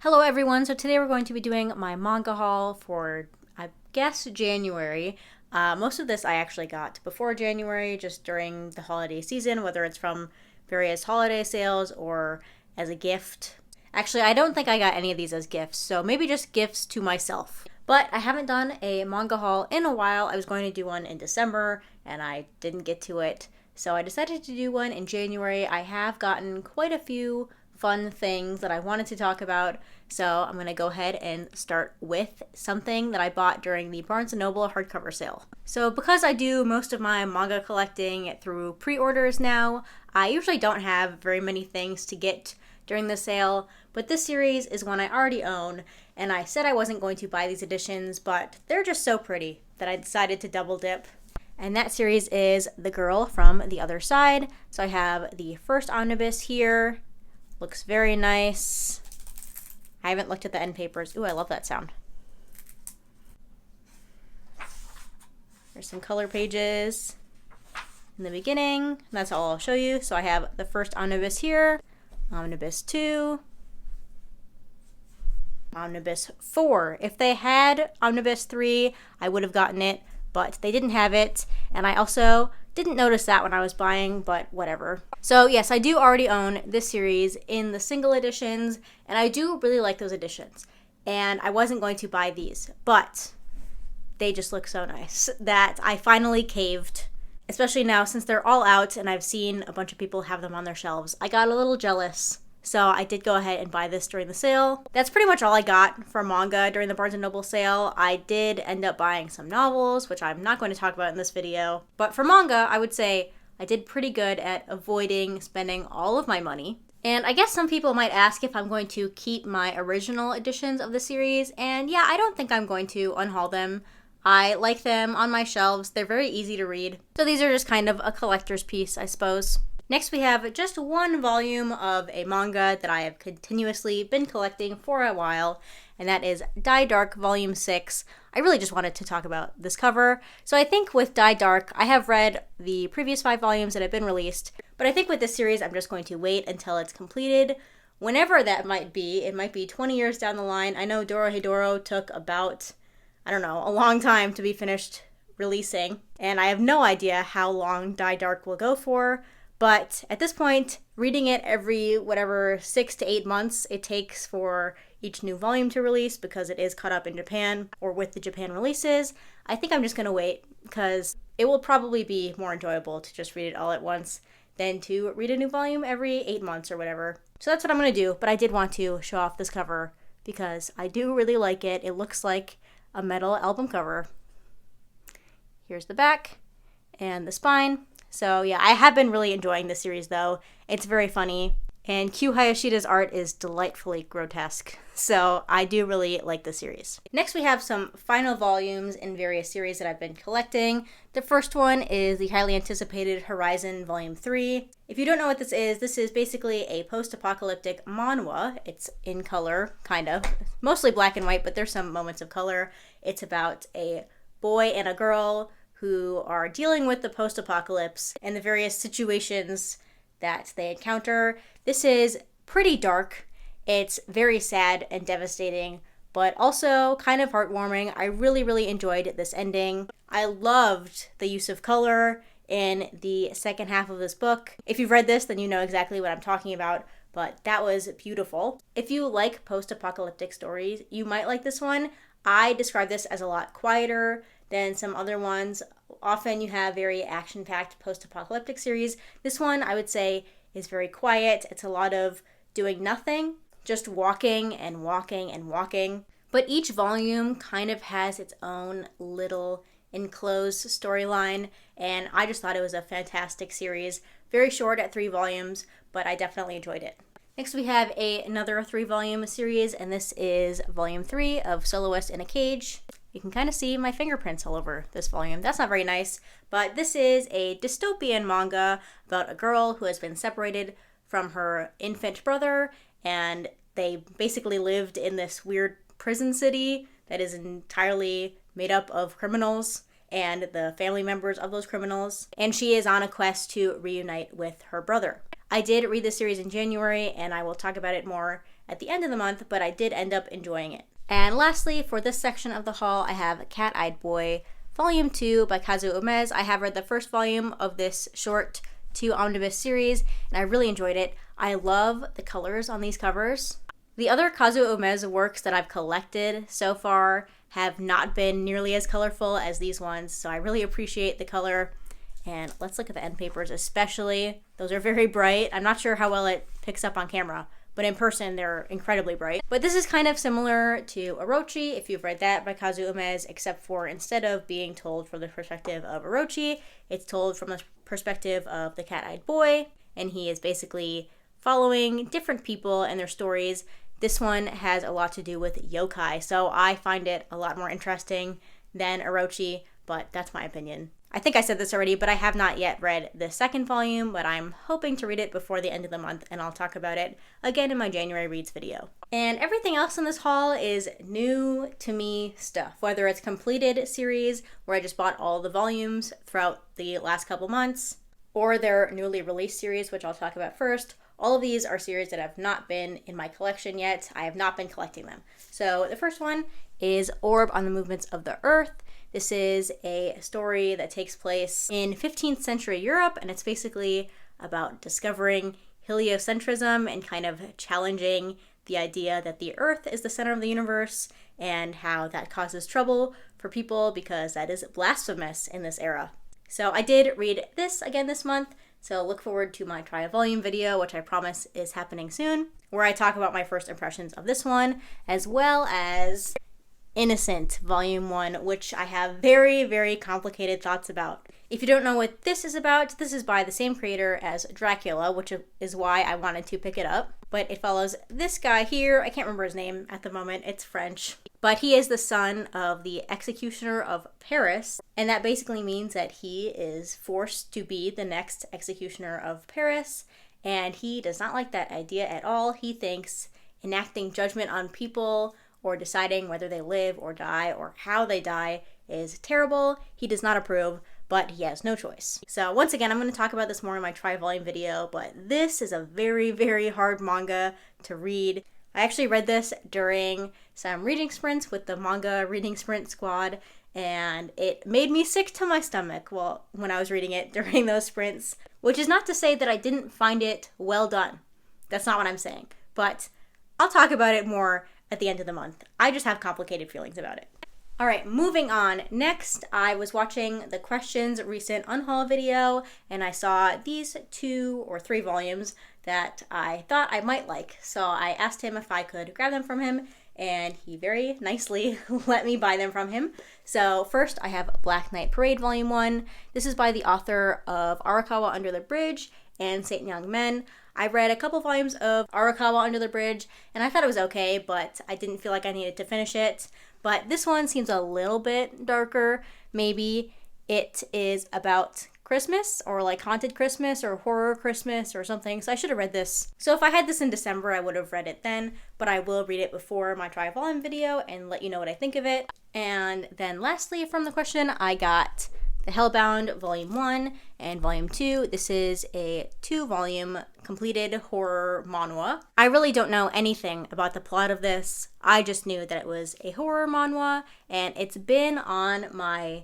Hello everyone, so today we're going to be doing my manga haul for, I guess, January. Most of this I actually got before January, just during the holiday season, whether it's from various holiday sales or as a gift. Actually, I don't think I got any of these as gifts, so maybe just gifts to myself. But I haven't done a manga haul in a while. I was going to do one in December, and I didn't get to it. So I decided to do one in January. I have gotten quite a few fun things that I wanted to talk about, so I'm going to go ahead and start with something that I bought during the Barnes & Noble hardcover sale. So because I do most of my manga collecting through pre-orders now, I usually don't have very many things to get during the sale, but this series is one I already own, and I said I wasn't going to buy these editions, but they're just so pretty that I decided to double dip. And that series is The Girl from the Other Side. So I have the first omnibus here. Looks very nice. I haven't looked at the end papers. Ooh, I love that sound. There's some color pages in the beginning. That's all I'll show you. So I have the first omnibus here, omnibus 2, omnibus 4. If they had omnibus 3, I would have gotten it, but they didn't have it. And I also didn't notice that when I was buying, but whatever. So yes, I do already own this series in the single editions, and I do really like those editions. And I wasn't going to buy these, but they just look so nice that I finally caved, especially now since they're all out and I've seen a bunch of people have them on their shelves. I got a little jealous, so I did go ahead and buy this during the sale. That's pretty much all I got for manga during the Barnes & Noble sale. I did end up buying some novels, which I'm not going to talk about in this video. But for manga, I would say I did pretty good at avoiding spending all of my money. And I guess some people might ask if I'm going to keep my original editions of the series. And yeah, I don't think I'm going to unhaul them. I like them on my shelves. They're very easy to read. So these are just kind of a collector's piece, I suppose. Next, we have just one volume of a manga that I have continuously been collecting for a while, and that is Die Dark Volume 6. I really just wanted to talk about this cover. So I think with Die Dark, I have read the previous 5 volumes that have been released, but I think with this series, I'm just going to wait until it's completed. Whenever that might be, it might be 20 years down the line. I know Dorohedoro took about, I don't know, a long time to be finished releasing, and I have no idea how long Die Dark will go for. But at this point, reading it every, 6 to 8 months it takes for each new volume to release because it is caught up in Japan or with the Japan releases, I think I'm just going to wait because it will probably be more enjoyable to just read it all at once than to read a new volume every 8 months or whatever. So that's what I'm going to do, but I did want to show off this cover because I do really like it. It looks like a metal album cover. Here's the back and the spine. So yeah, I have been really enjoying this series though. It's very funny, and Kyu Hayashida's art is delightfully grotesque. So I do really like this series. Next we have some final volumes in various series that I've been collecting. The first one is the highly anticipated Horizon Volume 3. If you don't know what this is basically a post-apocalyptic manhwa. It's in color, kind of. Mostly black and white, but there's some moments of color. It's about a boy and a girl who are dealing with the post-apocalypse and the various situations that they encounter. This is pretty dark. It's very sad and devastating, but also kind of heartwarming. I really, really enjoyed this ending. I loved the use of color in the second half of this book. If you've read this, then you know exactly what I'm talking about, but that was beautiful. If you like post-apocalyptic stories, you might like this one. I describe this as a lot quieter than some other ones. Often you have very action-packed post-apocalyptic series. This one, I would say, is very quiet. It's a lot of doing nothing, just walking and walking and walking. But each volume kind of has its own little enclosed storyline, and I just thought it was a fantastic series. Very short at 3 volumes, but I definitely enjoyed it. Next we have another 3-volume series, and this is Volume 3 of Soloist in a Cage. You can kind of see my fingerprints all over this volume. That's not very nice, but this is a dystopian manga about a girl who has been separated from her infant brother, and they basically lived in this weird prison city that is entirely made up of criminals and the family members of those criminals, and she is on a quest to reunite with her brother. I did read this series in January, and I will talk about it more at the end of the month, but I did end up enjoying it. And lastly, for this section of the haul, I have Cat-Eyed Boy Volume 2 by Kazuo Umezu. I have read the first volume of this short 2 omnibus series, and I really enjoyed it. I love the colors on these covers. The other Kazuo Umezu works that I've collected so far have not been nearly as colorful as these ones, so I really appreciate the color. And let's look at the end papers especially. Those are very bright. I'm not sure how well it picks up on camera, but in person they're incredibly bright. But this is kind of similar to Orochi, if you've read that by Kazuo Umezu, except for instead of being told from the perspective of Orochi, it's told from the perspective of the cat-eyed boy, and he is basically following different people and their stories. This one has a lot to do with yokai, so I find it a lot more interesting than Orochi, but that's my opinion. I think I said this already, but I have not yet read the second volume, but I'm hoping to read it before the end of the month, and I'll talk about it again in my January Reads video. And everything else in this haul is new to me stuff, whether it's completed series, where I just bought all the volumes throughout the last couple months, or their newly released series, which I'll talk about first. All of these are series that have not been in my collection yet. I have not been collecting them. So the first one is Orb on the Movements of the Earth. This is a story that takes place in 15th century Europe, and it's basically about discovering heliocentrism and kind of challenging the idea that the Earth is the center of the universe and how that causes trouble for people because that is blasphemous in this era. So I did read this again this month, so look forward to my try a volume video, which I promise is happening soon, where I talk about my first impressions of this one, as well as Innocent Volume 1, which I have very, very complicated thoughts about. If you don't know what this is about, this is by the same creator as Dracula, which is why I wanted to pick it up. But it follows this guy here. I can't remember his name at the moment. It's French. But he is the son of the executioner of Paris, and that basically means that he is forced to be the next executioner of Paris, and he does not like that idea at all. He thinks enacting judgment on people or deciding whether they live or die or how they die is terrible. He does not approve, but he has no choice. So once again, I'm going to talk about this more in my tri-volume video, but this is a very, very hard manga to read. I actually read this during some reading sprints with the Manga reading sprint squad, and it made me sick to my stomach when I was reading it during those sprints, which is not to say that I didn't find it well done. That's not what I'm saying, but I'll talk about it more at the end of the month. I just have complicated feelings about it. All right, moving on. Next, I was watching the Questions recent unhaul video, and I saw these 2 or 3 volumes that I thought I might like. So I asked him if I could grab them from him, and he very nicely let me buy them from him. So first, I have Black Knight Parade Volume 1. This is by the author of Arakawa Under the Bridge and Saint Young Men. I read a couple volumes of Arakawa Under the Bridge, and I thought it was okay, but I didn't feel like I needed to finish it. But this one seems a little bit darker. Maybe it is about Christmas, or like haunted Christmas, or horror Christmas, or something. So I should have read this. So if I had this in December, I would have read it then, but I will read it before my tri-volume video and let you know what I think of it. And then lastly, from the question, I got the Hellbound Volume 1 and Volume 2. This is a 2-volume completed horror manhwa. I really don't know anything about the plot of this. I just knew that it was a horror manhwa, and it's been on my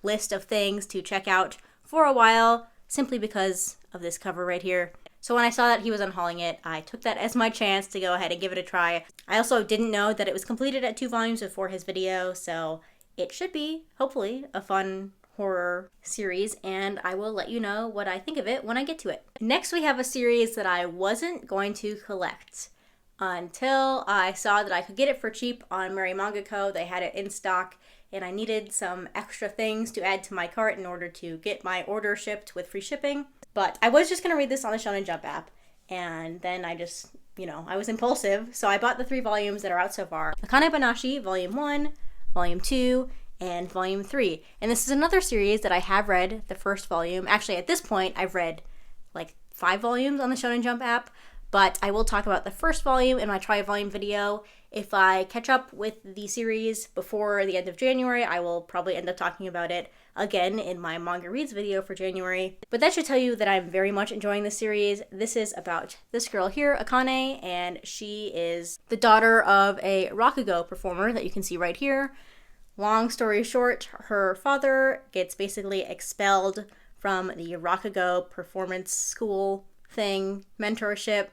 list of things to check out for a while, simply because of this cover right here. So when I saw that he was unhauling it, I took that as my chance to go ahead and give it a try. I also didn't know that it was completed at 2 volumes before his video, so it should be, hopefully, a fun horror series, and I will let you know what I think of it when I get to it. Next, we have a series that I wasn't going to collect until I saw that I could get it for cheap on Merry Manga Co. They had it in stock, and I needed some extra things to add to my cart in order to get my order shipped with free shipping. But I was just going to read this on the Shonen Jump app, and then I just, I was impulsive, so I bought the 3 volumes that are out so far. Akane Bonashi, Volume 1, Volume 2, and Volume 3. And this is another series that I have read the first volume. Actually, at this point, I've read 5 volumes on the Shonen Jump app, but I will talk about the first volume in my tri-volume video. If I catch up with the series before the end of January, I will probably end up talking about it again in my manga reads video for January. But that should tell you that I'm very much enjoying the series. This is about this girl here, Akane, and she is the daughter of a rakugo performer that you can see right here. Long story short, her father gets basically expelled from the rakugo performance school thing, mentorship,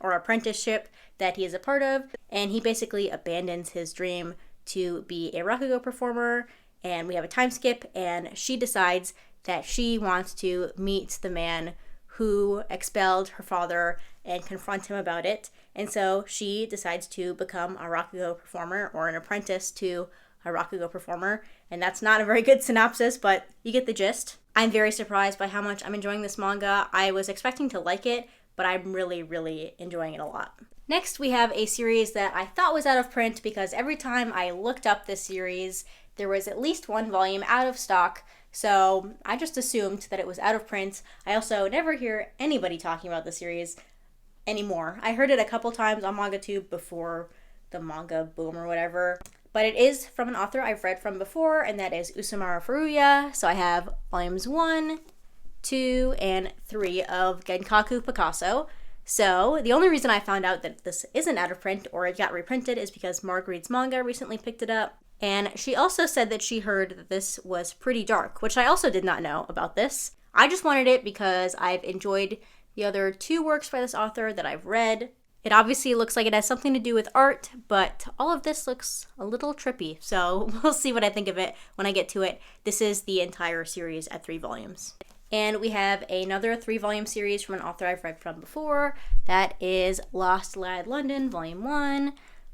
or apprenticeship that he is a part of, and he basically abandons his dream to be a rakugo performer, and we have a time skip, and she decides that she wants to meet the man who expelled her father and confront him about it, and so she decides to become a rakugo performer, or an apprentice to a rakugo performer, and that's not a very good synopsis, but you get the gist. I'm very surprised by how much I'm enjoying this manga. I was expecting to like it, but I'm really, really enjoying it a lot. Next, we have a series that I thought was out of print because every time I looked up this series, there was at least one volume out of stock, so I just assumed that it was out of print. I also never hear anybody talking about the series anymore. I heard it a couple times on MangaTube before the manga boom or whatever, but it is from an author I've read from before, and that is Usamaru Furuya. So I have volumes 1, 2, and 3 of Genkaku Picasso. So the only reason I found out that this isn't out of print or it got reprinted is because Marg Reads Manga recently picked it up. And she also said that she heard that this was pretty dark, which I also did not know about this. I just wanted it because I've enjoyed the other 2 works by this author that I've read. It obviously looks like it has something to do with art, but all of this looks a little trippy, so we'll see what I think of it when I get to it. This is the entire series at 3 volumes. And we have another 3-volume series from an author I've read from before. That is Lost Lad London, Volume 1,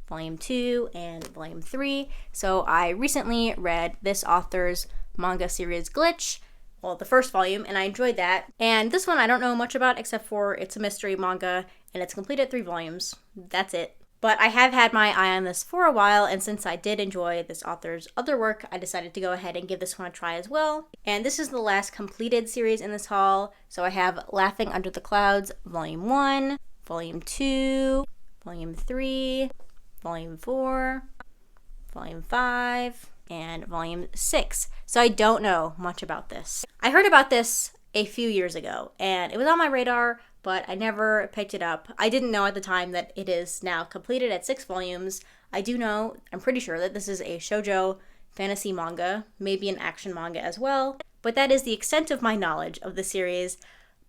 Volume 2, and Volume 3. So I recently read this author's manga series Glitch, well, the first volume, and I enjoyed that. And this one I don't know much about except for it's a mystery manga, and it's complete at 3 volumes. That's it. But I have had my eye on this for a while, and since I did enjoy this author's other work, I decided to go ahead and give this one a try as well. And this is the last completed series in this haul, so I have Laughing Under the Clouds, Volume 1, Volume 2, Volume 3, Volume 4, Volume 5, and Volume 6. So I don't know much about this. I heard about this a few years ago, and it was on my radar, but I never picked it up. I didn't know at the time that it is now completed at 6 volumes. I do know, I'm pretty sure that this is a shoujo fantasy manga, maybe an action manga as well, but that is the extent of my knowledge of the series.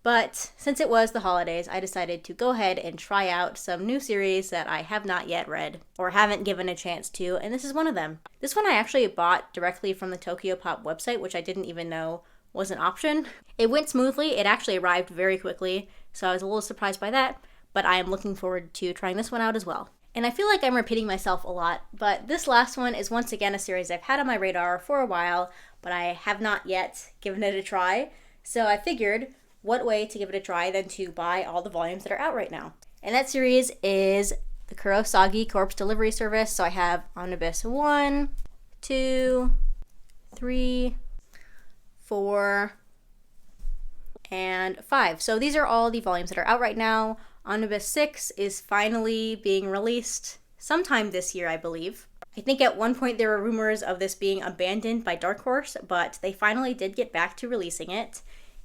But since it was the holidays, I decided to go ahead and try out some new series that I have not yet read or haven't given a chance to, and this is one of them. This one I actually bought directly from the Tokyo Pop website, which I didn't even know was an option. It went smoothly. It actually arrived very quickly, so I was a little surprised by that, but I am looking forward to trying this one out as well. And I feel like I'm repeating myself a lot, but this last one is once again a series I've had on my radar for a while, but I have not yet given it a try, so I figured what way to give it a try than to buy all the volumes that are out right now. And that series is the Kurosagi Corpse Delivery Service, so I have Omnibus 1, 2, 3, 4, and 5. So these are all the volumes that are out right now. Omnibus 6 is finally being released sometime this year, I believe. I think at one point there were rumors of this being abandoned by Dark Horse, but they finally did get back to releasing it.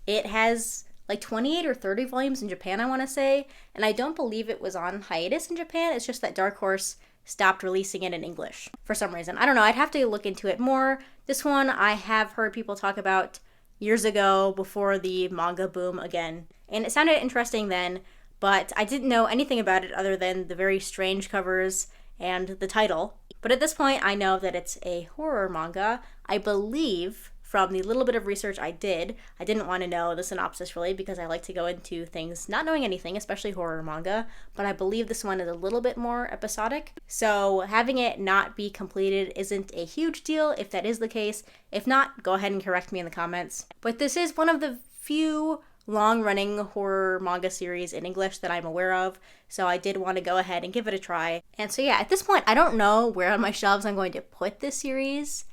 It has like 28 or 30 volumes in Japan, I want to say, and I don't believe it was on hiatus in Japan. It's just that Dark Horse stopped releasing it in English for some reason. I don't know, I'd have to look into it more. This one I have heard people talk about years ago before the manga boom again, and it sounded interesting then, but I didn't know anything about it other than the very strange covers and the title. But at this point I know that it's a horror manga. I believe from the little bit of research I didn't want to know the synopsis really because I like to go into things not knowing anything, especially horror manga, but I believe this one is a little bit more episodic. So having it not be completed isn't a huge deal if that is the case. If not, go ahead and correct me in the comments. But this is one of the few long-running horror manga series in English that I'm aware of, so I did want to go ahead and give it a try. And so yeah, at this point, I don't know where on my shelves I'm going to put this series.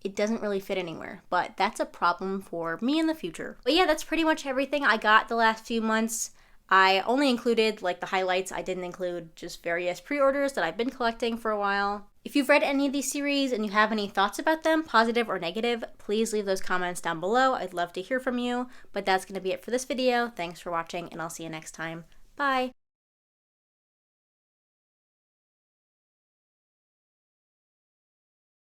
It doesn't really fit anywhere, but that's a problem for me in the future. But yeah, that's pretty much everything I got the last few months. I only included like the highlights. I didn't include just various pre-orders that I've been collecting for a while. If you've read any of these series and you have any thoughts about them, positive or negative, please leave those comments down below. I'd love to hear from you. But that's going to be it for this video. Thanks for watching, and I'll see you next time. Bye!